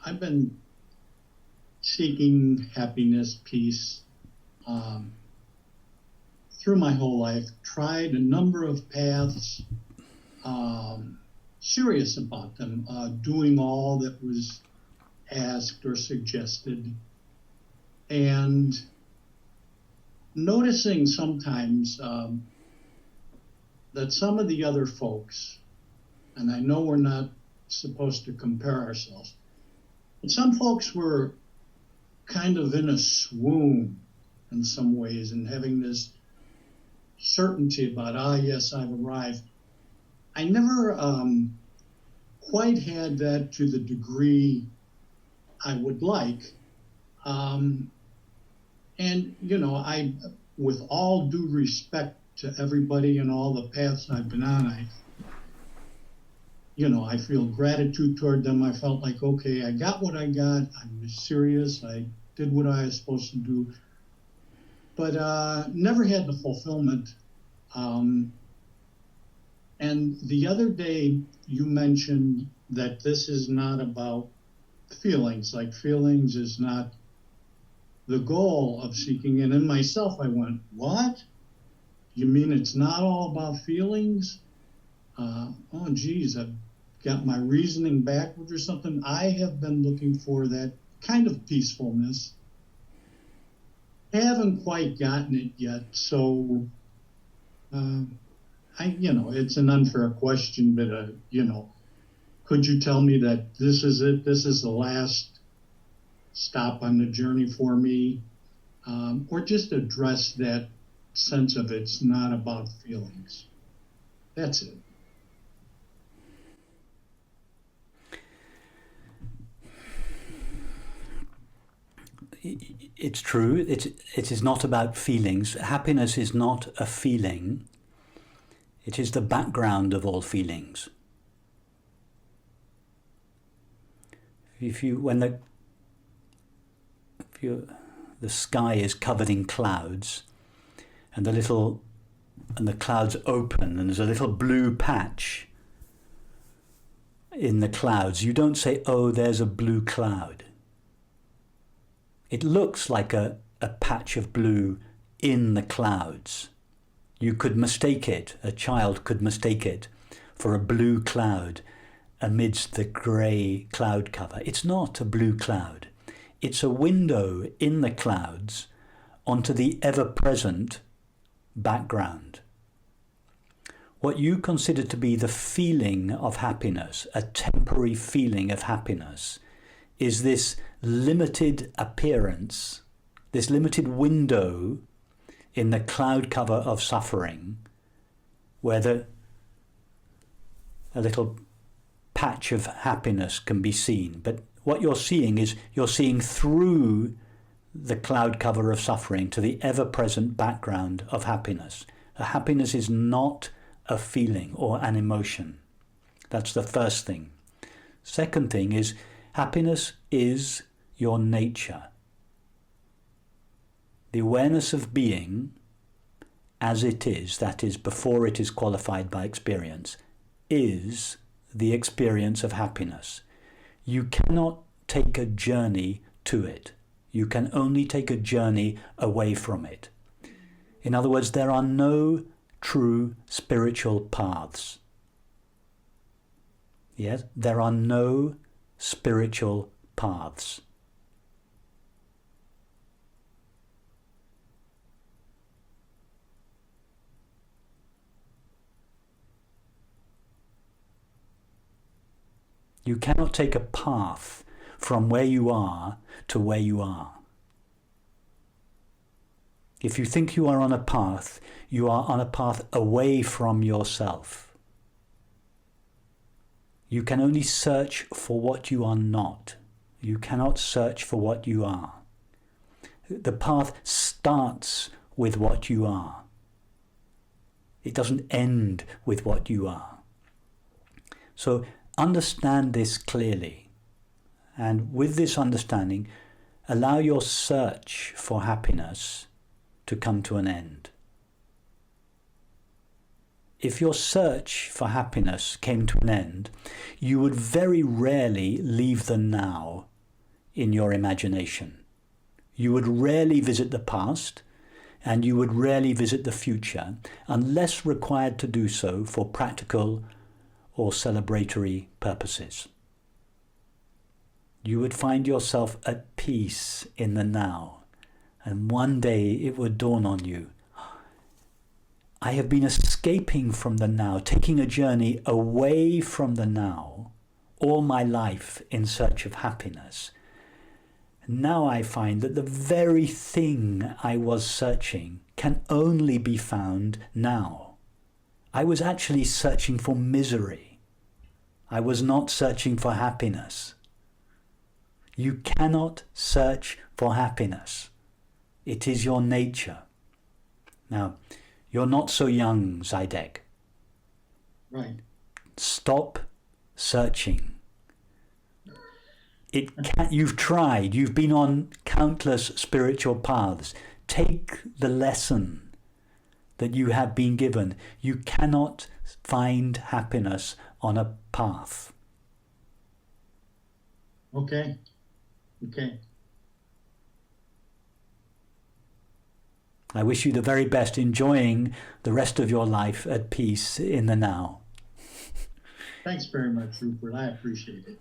I've been seeking happiness, peace, through my whole life, tried a number of paths, serious about them, doing all that was asked or suggested, and noticing sometimes that some of the other folks, and I know we're not supposed to compare ourselves, but some folks were kind of in a swoon in some ways and having this certainty about, yes, I've arrived. I never quite had that to the degree I would like. And, I, with all due respect to everybody and all the paths I've been on, I feel gratitude toward them. I felt like, okay, I got what I got. I'm serious. I did what I was supposed to do. But never had the fulfillment. And the other day you mentioned that this is not about feelings, like feelings is not the goal of seeking. And in myself, I went, what? You mean it's not all about feelings? Oh, geez, I've got my reasoning backwards or something. I have been looking for that kind of peacefulness. Haven't quite gotten it yet, so it's an unfair question, but could you tell me that this is it? This is the last stop on the journey for me, or just address that sense of it's not about feelings. That's it. It's true. It is not about feelings. Happiness is not a feeling. It is the background of all feelings. The sky is covered in clouds, and the clouds open, and there's a little blue patch in the clouds, you don't say, "Oh, there's a blue cloud." It looks like a patch of blue in the clouds. You could mistake it, a child could mistake it for a blue cloud amidst the grey cloud cover. It's not a blue cloud. It's a window in the clouds onto the ever-present background. What you consider to be the feeling of happiness, a temporary feeling of happiness, is this limited appearance, this limited window in the cloud cover of suffering, where a little patch of happiness can be seen. But what you're seeing is you're seeing through the cloud cover of suffering to the ever-present background of happiness. Happiness is not a feeling or an emotion. That's the first thing. Second thing is happiness is your nature. The awareness of being as it is, that is, before it is qualified by experience, is the experience of happiness. You cannot take a journey to it. You can only take a journey away from it. In other words, there are no true spiritual paths. Yes, there are no spiritual paths. You cannot take a path from where you are to where you are. If you think you are on a path, you are on a path away from yourself. You can only search for what you are not. You cannot search for what you are. The path starts with what you are. It doesn't end with what you are. So understand this clearly. And with this understanding, allow your search for happiness to come to an end. If your search for happiness came to an end, you would very rarely leave the now in your imagination. You would rarely visit the past, and you would rarely visit the future unless required to do so for practical or celebratory purposes. You would find yourself at peace in the now, and one day it would dawn on you, I have been escaping from the now, taking a journey away from the now all my life in search of happiness. Now I find that the very thing I was searching can only be found now. I was actually searching for misery. I was not searching for happiness. You cannot search for happiness. It is your nature. Now, you're not so young, Zidek. Right. Stop searching. You've tried. You've been on countless spiritual paths. Take the lesson that you have been given. You cannot find happiness on a path. Okay. I wish you the very best, enjoying the rest of your life at peace in the now. Thanks very much, Rupert. I appreciate it.